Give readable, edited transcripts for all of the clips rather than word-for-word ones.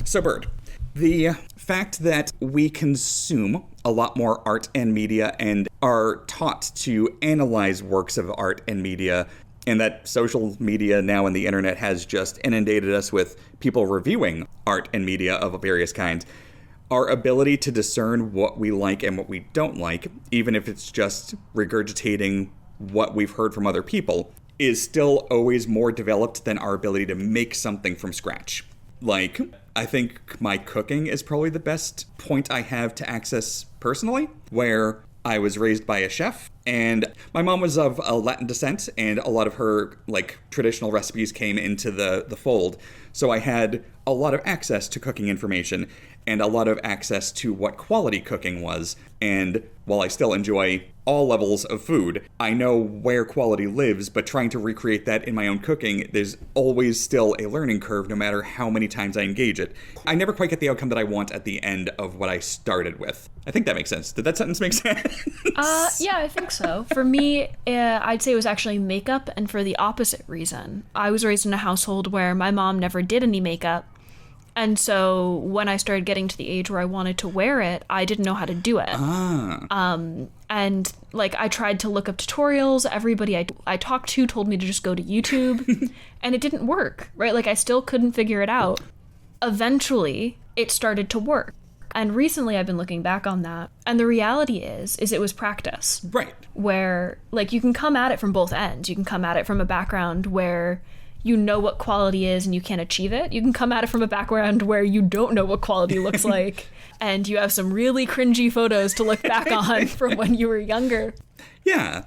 So, Bird, the fact that we consume a lot more art and media and are taught to analyze works of art and media, and that social media now and the internet has just inundated us with people reviewing art and media of various kinds, our ability to discern what we like and what we don't like, even if it's just regurgitating what we've heard from other people, is still always more developed than our ability to make something from scratch. Like, I think my cooking is probably the best point I have to access personally, where I was raised by a chef, and my mom was of Latin descent, and a lot of her, traditional recipes came into the fold. So I had a lot of access to cooking information, and a lot of access to what quality cooking was. And while I still enjoy all levels of food, I know where quality lives, but trying to recreate that in my own cooking, there's always still a learning curve no matter how many times I engage it. I never quite get the outcome that I want at the end of what I started with. I think that makes sense. Did that sentence make sense? Yeah, I think so. For me, I'd say it was actually makeup, and for the opposite reason. I was raised in a household where my mom never did any makeup. And so when I started getting to the age where I wanted to wear it, I didn't know how to do it. And I tried to look up tutorials. Everybody I talked to told me to just go to YouTube, and it didn't work, right? I still couldn't figure it out. Eventually, it started to work. And recently I've been looking back on that, and the reality is it was practice. Right. Where, you can come at it from both ends. You can come at it from a background where you know what quality is and you can't achieve it. You can come at it from a background where you don't know what quality looks like, and you have some really cringy photos to look back on from when you were younger. Yeah.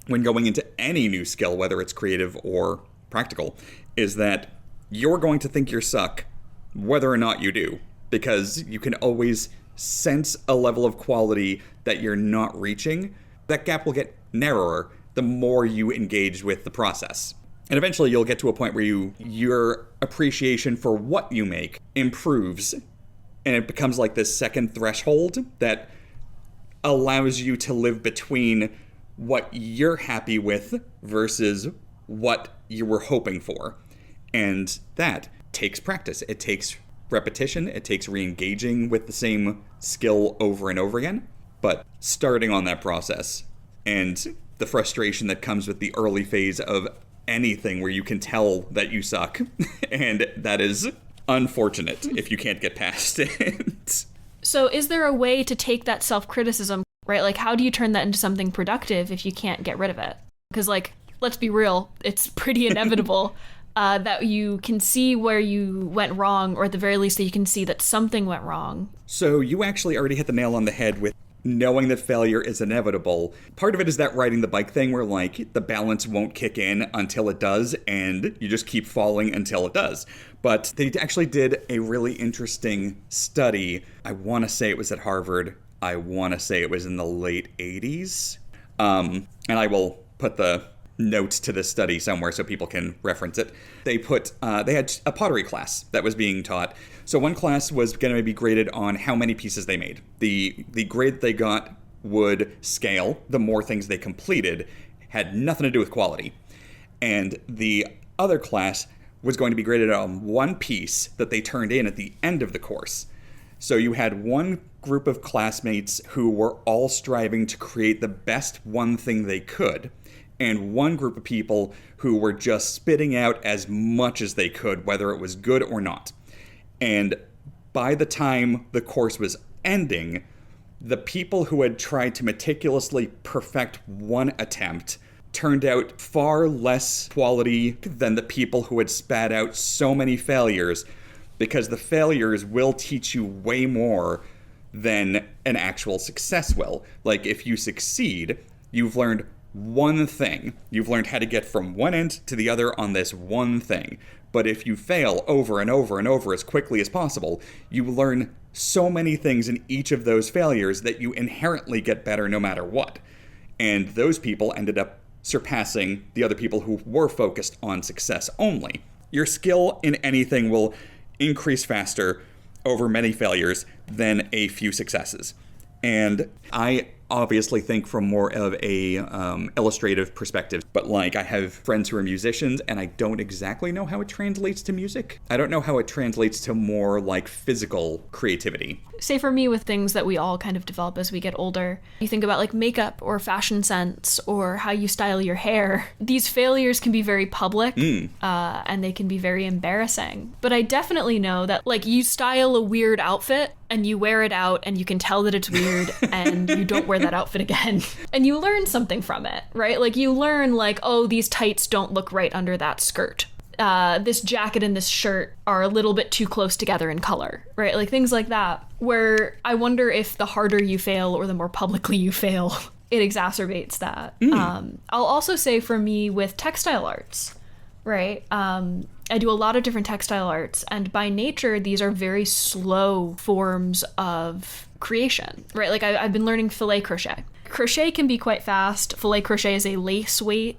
When going into any new skill, whether it's creative or practical, is that you're going to think you suck whether or not you do, because you can always sense a level of quality that you're not reaching. That gap will get narrower the more you engage with the process. And eventually you'll get to a point where your appreciation for what you make improves, and it becomes like this second threshold that allows you to live between what you're happy with versus what you were hoping for. And that takes practice. It takes repetition. It takes re-engaging with the same skill over and over again. But starting on that process and the frustration that comes with the early phase of anything where you can tell that you suck, and that is unfortunate if you can't get past it. So is there a way to take that self-criticism, right? How do you turn that into something productive if you can't get rid of it? Because, let's be real, it's pretty inevitable that you can see where you went wrong, or at the very least that you can see that something went wrong. So you actually already hit the nail on the head with knowing that failure is inevitable. Part of it is that riding the bike thing where the balance won't kick in until it does, and you just keep falling until it does. But they actually did a really interesting study. I want to say it was at Harvard. I want to say it was in the late 80s. And I will put the notes to this study somewhere so people can reference it. They had a pottery class that was being taught. So one class was going to be graded on how many pieces they made. The grade they got would scale the more things they completed, had nothing to do with quality. And the other class was going to be graded on one piece that they turned in at the end of the course. So you had one group of classmates who were all striving to create the best one thing they could, and one group of people who were just spitting out as much as they could, whether it was good or not. And by the time the course was ending, the people who had tried to meticulously perfect one attempt turned out far less quality than the people who had spat out so many failures, because the failures will teach you way more than an actual success will. If you succeed, you've learned one thing. You've learned how to get from one end to the other on this one thing. But if you fail over and over and over as quickly as possible, you learn so many things in each of those failures that you inherently get better no matter what. And those people ended up surpassing the other people who were focused on success only. Your skill in anything will increase faster over many failures than a few successes. And I obviously think from more of a illustrative perspective, but like I have friends who are musicians and I don't exactly know how it translates to music. I don't know how it translates to more like physical creativity. Say for me, with things that we all kind of develop as we get older, you think about like makeup or fashion sense or how you style your hair. These failures can be very public and they can be very embarrassing. But I definitely know that like you style a weird outfit and you wear it out and you can tell that it's weird and you don't wear that outfit again. And you learn something from it, right? Like you learn like, oh, these tights don't look right under that skirt. This jacket and this shirt are a little bit too close together in color, right? Like things like that, where I wonder if the harder you fail or the more publicly you fail, it exacerbates that. I'll also say for me with textile arts, right? I do a lot of different textile arts, and by nature, these are very slow forms of creation, right? Like I've been learning filet crochet. Crochet can be quite fast. Filet crochet is a lace weight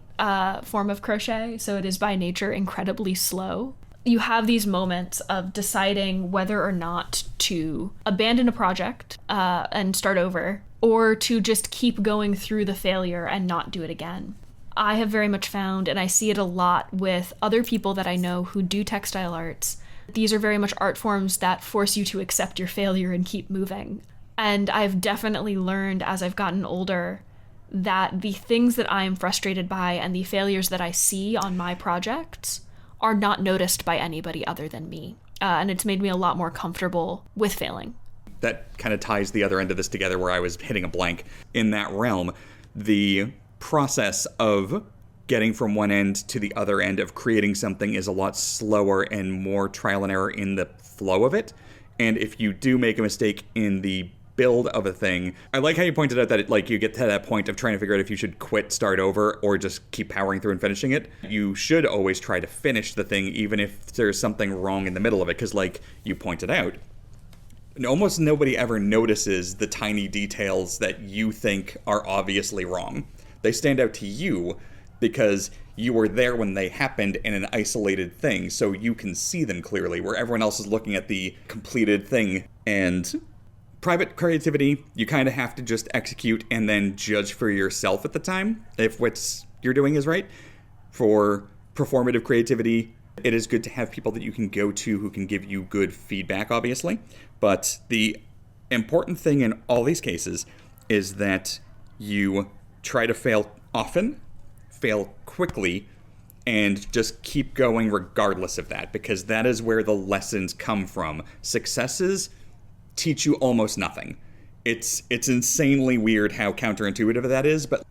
form of crochet, so it is by nature incredibly slow. You have these moments of deciding whether or not to abandon a project and start over, or to just keep going through the failure and not do it again. I have very much found, and I see it a lot with other people that I know who do textile arts, these are very much art forms that force you to accept your failure and keep moving. And I've definitely learned as I've gotten older that the things that I am frustrated by and the failures that I see on my projects are not noticed by anybody other than me. And it's made me a lot more comfortable with failing. That kind of ties the other end of this together where I was hitting a blank. In that realm, the process of getting from one end to the other end of creating something is a lot slower and more trial and error in the flow of it. And if you do make a mistake in the build of a thing, I like how you pointed out that you get to that point of trying to figure out if you should quit, start over, or just keep powering through and finishing it. You should always try to finish the thing, even if there's something wrong in the middle of it, because like you pointed out, almost nobody ever notices the tiny details that you think are obviously wrong. They stand out to you because you were there when they happened in an isolated thing, so you can see them clearly, where everyone else is looking at the completed thing. And private creativity, you kind of have to just execute and then judge for yourself at the time if what you're doing is right. For performative creativity, it is good to have people that you can go to who can give you good feedback, obviously. But the important thing in all these cases is that you try to fail often, fail quickly, and just keep going regardless of that, because that is where the lessons come from. Successes teach you almost nothing. It's insanely weird how counterintuitive that is, but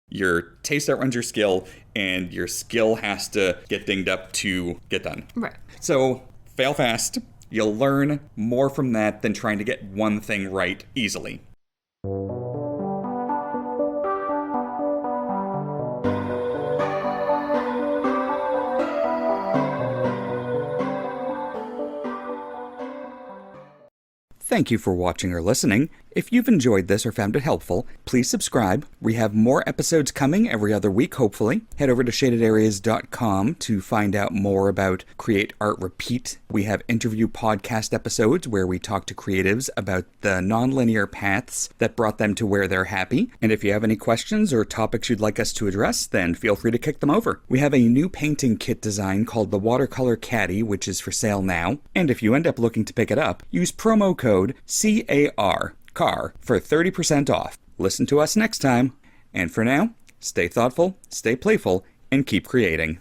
your taste outruns your skill, and your skill has to get dinged up to get done. Right. So fail fast. You'll learn more from that than trying to get one thing right easily. Thank you for watching or listening. If you've enjoyed this or found it helpful, please subscribe. We have more episodes coming every other week, hopefully. Head over to shadedareas.com to find out more about Create Art Repeat. We have interview podcast episodes where we talk to creatives about the nonlinear paths that brought them to where they're happy. And if you have any questions or topics you'd like us to address, then feel free to kick them over. We have a new painting kit design called the Watercolor Caddy, which is for sale now. And if you end up looking to pick it up, use promo code CAR for 30% off. Listen to us next time. And for now, stay thoughtful, stay playful, and keep creating.